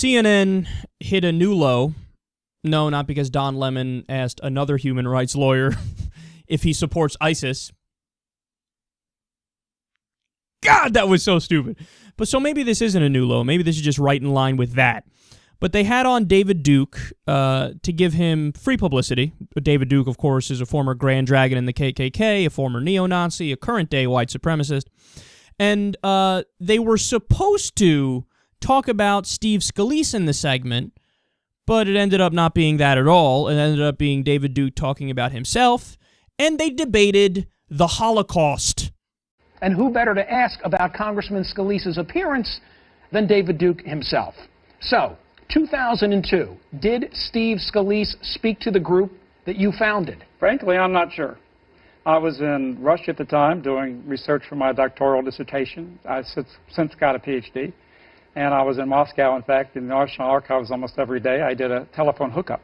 CNN hit a new low. No, not because Don Lemon asked another human rights lawyer if he supports ISIS. God, that was so stupid. But so maybe this isn't a new low. Maybe this is just right in line with that. But they had on David Duke to give him free publicity. David Duke, of course, is a former Grand Dragon in the KKK, a former neo-Nazi, a current-day white supremacist. And they were supposed to talk about Steve Scalise in the segment, but it ended up not being that at all. It ended up being David Duke talking about himself, and they debated the Holocaust. And who better to ask about Congressman Scalise's appearance than David Duke himself? So, 2002, did Steve Scalise speak to the group that you founded? Frankly, I'm not sure. I was in Russia at the time doing research for my doctoral dissertation. I've since got a PhD. And I was in Moscow, in fact, in the National Archives almost every day. I did a telephone hookup.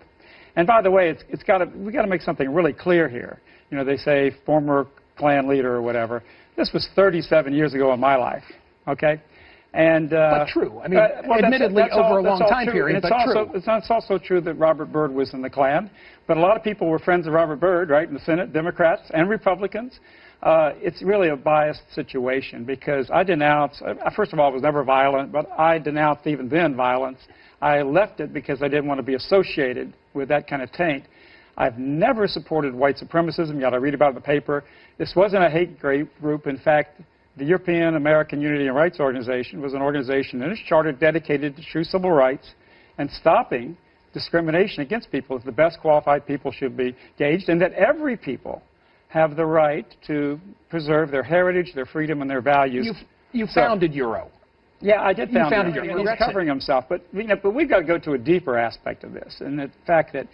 And by the way, we got to make something really clear here. You know, they say former Klan leader or whatever. This was 37 years ago in my life, okay? And but true. I mean, admittedly, over a long time period, but true. It's also true that Robert Byrd was in the Klan, but a lot of people were friends of Robert Byrd, right, in the Senate, Democrats and Republicans. It's really a biased situation because I denounce, first of all, I was never violent, but I denounced even then violence. I left it because I didn't want to be associated with that kind of taint. I've never supported white supremacism. You got to read about it in the paper. This wasn't a hate group. In fact, the European American Unity and Rights Organization was an organization in its charter dedicated to true civil rights and stopping discrimination against people. The best qualified people should be gauged, and that every people have the right to preserve their heritage, their freedom, and their values. You founded Euro. Yeah, I did found Euro. He's covering himself, but we've got to go to a deeper aspect of this, and the fact that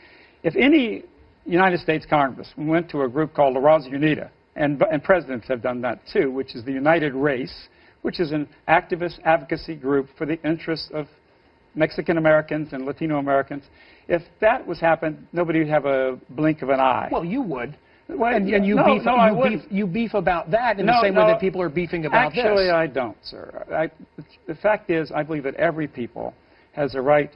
if any United States Congressman went to a group called La Raza Unida, and presidents have done that too, which is the United Race, which is an activist advocacy group for the interests of Mexican Americans and Latino Americans. If that was happened, nobody would have a blink of an eye. Well, you would. Well, and you beef about that in the same way that people are beefing about this. Actually, I don't, sir. The fact is, I believe that every people has a right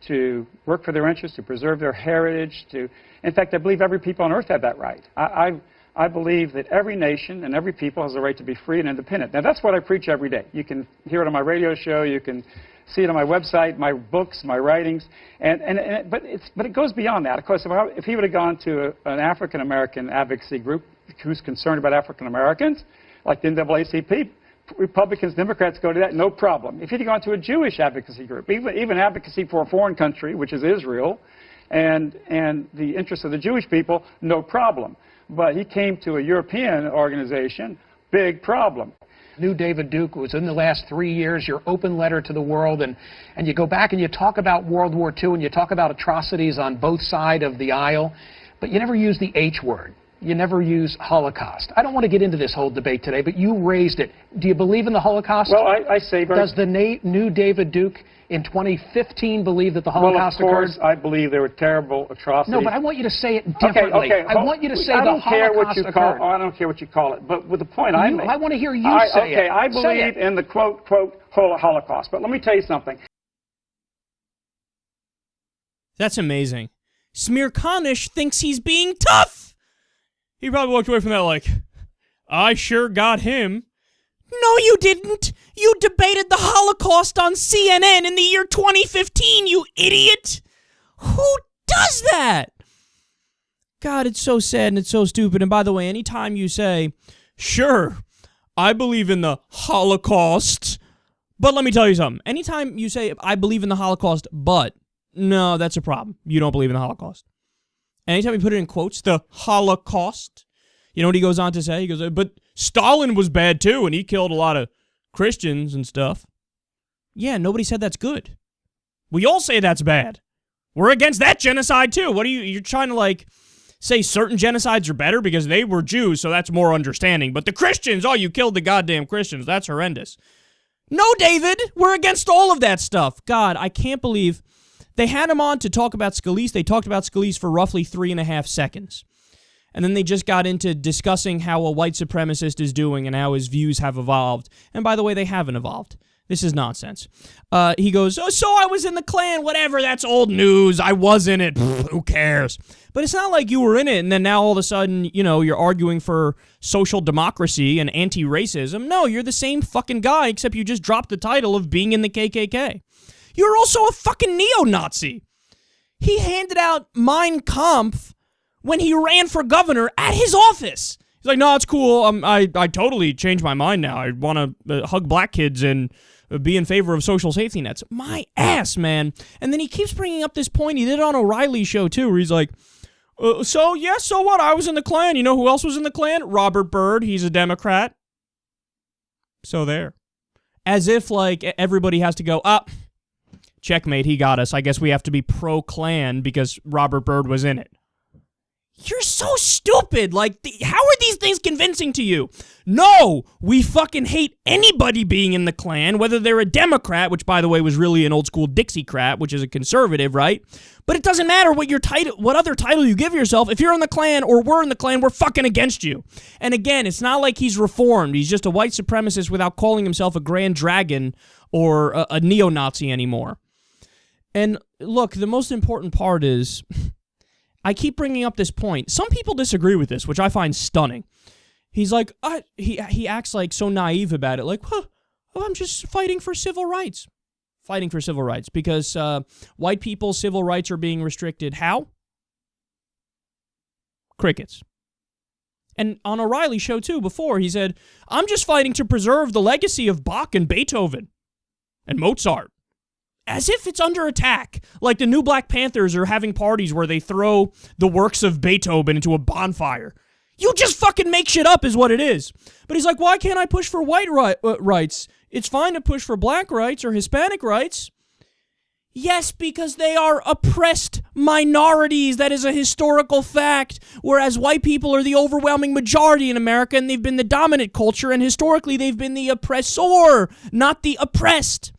to work for their interests, to preserve their heritage. In fact, I believe every people on earth have that right. I believe that every nation and every people has a right to be free and independent. Now, that's what I preach every day. You can hear it on my radio show. You can see it on my website, my books, my writings. But it goes beyond that. Of course, if he would have gone to an African-American advocacy group who's concerned about African-Americans, like the NAACP, Republicans, Democrats go to that, no problem. If he'd gone to a Jewish advocacy group, even advocacy for a foreign country, which is Israel, and the interests of the Jewish people, no problem. But he came to a European organization, big problem. New David Duke was in the last 3 years, your open letter to the world, and you go back and you talk about World War II and you talk about atrocities on both sides of the aisle, but you never use the H word. You never use Holocaust. I don't want to get into this whole debate today, but you raised it. Do you believe in the Holocaust? Well, I say... Does the new David Duke in 2015 believe that the Holocaust occurred? Well, of course, I believe there were terrible atrocities. No, but I want you to say it differently. Okay. I want you to say the Holocaust occurred. I don't care what you call it, but with the point I make... I want to hear you say it. Okay, I believe in the quote, Holocaust. But let me tell you something. That's amazing. Smirkanish thinks he's being tough! He probably walked away from that like, I sure got him. No, you didn't. You debated the Holocaust on CNN in the year 2015, you idiot. Who does that? God, it's so sad and it's so stupid. And by the way, anytime you say, sure, I believe in the Holocaust, but let me tell you something. Anytime you say, I believe in the Holocaust, but, no, that's a problem. You don't believe in the Holocaust. Anytime you put it in quotes, the Holocaust, you know what he goes on to say? He goes, but Stalin was bad too, and he killed a lot of Christians and stuff. Yeah, nobody said that's good. We all say that's bad. We're against that genocide too. What are you're trying to like say certain genocides are better because they were Jews, so that's more understanding. But the Christians, oh, you killed the goddamn Christians. That's horrendous. No, David, we're against all of that stuff. God, I can't believe... They had him on to talk about Scalise. They talked about Scalise for roughly 3.5 seconds. And then they just got into discussing how a white supremacist is doing and how his views have evolved. And by the way, they haven't evolved. This is nonsense. He goes, oh, so I was in the Klan, whatever, that's old news. I was in it. Pfft, who cares? But it's not like you were in it and then now all of a sudden, you're arguing for social democracy and anti-racism. No, you're the same fucking guy, except you just dropped the title of being in the KKK. You're also a fucking neo-Nazi. He handed out Mein Kampf when he ran for governor at his office. He's like, no, it's cool. I totally changed my mind now. I want to hug black kids and be in favor of social safety nets. My ass, man. And then he keeps bringing up this point. He did it on O'Reilly's show, too, where he's like, so what? I was in the Klan. You know who else was in the Klan? Robert Byrd. He's a Democrat. So there. As if, like, everybody has to go, checkmate, he got us. I guess we have to be pro-Klan because Robert Byrd was in it. You're so stupid. Like, how are these things convincing to you? No, we fucking hate anybody being in the Klan, whether they're a Democrat, which, by the way, was really an old-school Dixiecrat, which is a conservative, right? But it doesn't matter what your title, what other title you give yourself. If you're in the Klan or we're in the Klan, we're fucking against you. And again, it's not like he's reformed. He's just a white supremacist without calling himself a Grand Dragon or a neo-Nazi anymore. And look, the most important part is... I keep bringing up this point. Some people disagree with this, which I find stunning. He's like, he acts like so naive about it, like, I'm just fighting for civil rights. Fighting for civil rights because white people's civil rights are being restricted. How? Crickets. And on O'Reilly's show, too, before, he said, I'm just fighting to preserve the legacy of Bach and Beethoven and Mozart. As if it's under attack. Like the new Black Panthers are having parties where they throw the works of Beethoven into a bonfire. You just fucking make shit up is what it is. But he's like, why can't I push for white rights? It's fine to push for black rights or Hispanic rights. Yes, because they are oppressed minorities. That is a historical fact. Whereas white people are the overwhelming majority in America and they've been the dominant culture and historically they've been the oppressor, not the oppressed.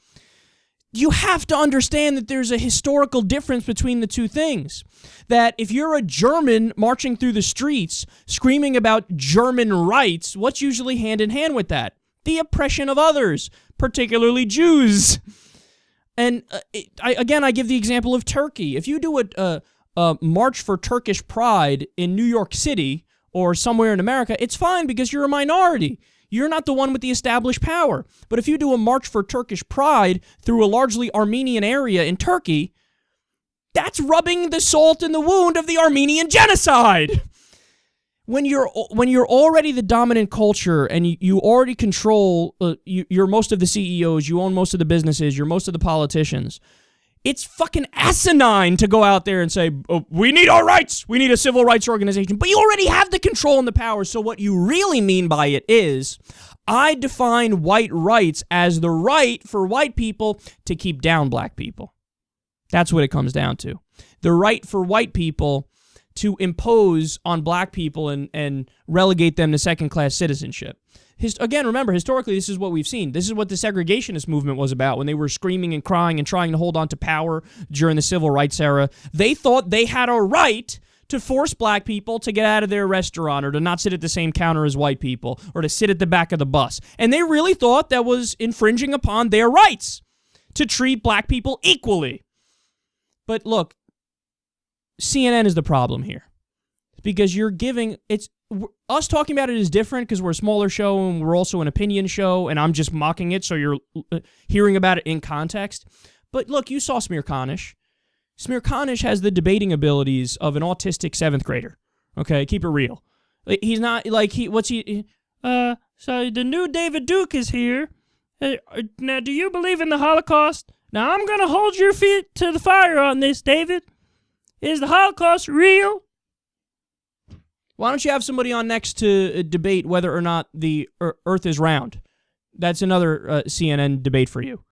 You have to understand that there's a historical difference between the two things. That if you're a German marching through the streets screaming about German rights, what's usually hand in hand with that? The oppression of others, particularly Jews. And I give the example of Turkey. If you do a march for Turkish pride in New York City or somewhere in America, it's fine because you're a minority. You're not the one with the established power. But if you do a march for Turkish pride through a largely Armenian area in Turkey, that's rubbing the salt in the wound of the Armenian genocide. When you're already the dominant culture and you already control, you're most of the CEOs, you own most of the businesses, you're most of the politicians, it's fucking asinine to go out there and say, oh, we need our rights, we need a civil rights organization, but you already have the control and the power, so what you really mean by it is, I define white rights as the right for white people to keep down black people. That's what it comes down to. The right for white people to impose on black people and relegate them to second-class citizenship. Again, remember, historically, this is what we've seen. This is what the segregationist movement was about when they were screaming and crying and trying to hold on to power during the civil rights era. They thought they had a right to force black people to get out of their restaurant or to not sit at the same counter as white people or to sit at the back of the bus. And they really thought that was infringing upon their rights to treat black people equally. But look, CNN is the problem here. Because you're giving... Us talking about it is different because we're a smaller show and we're also an opinion show and I'm just mocking it so you're hearing about it in context. But look, you saw Smirkanish. Smirkanish has the debating abilities of an autistic 7th grader. Okay, keep it real. He's not like so the new David Duke is here. Now, do you believe in the Holocaust? Now, I'm going to hold your feet to the fire on this, David. Is the Holocaust real? Why don't you have somebody on next to debate whether or not the Earth is round? That's another CNN debate for you.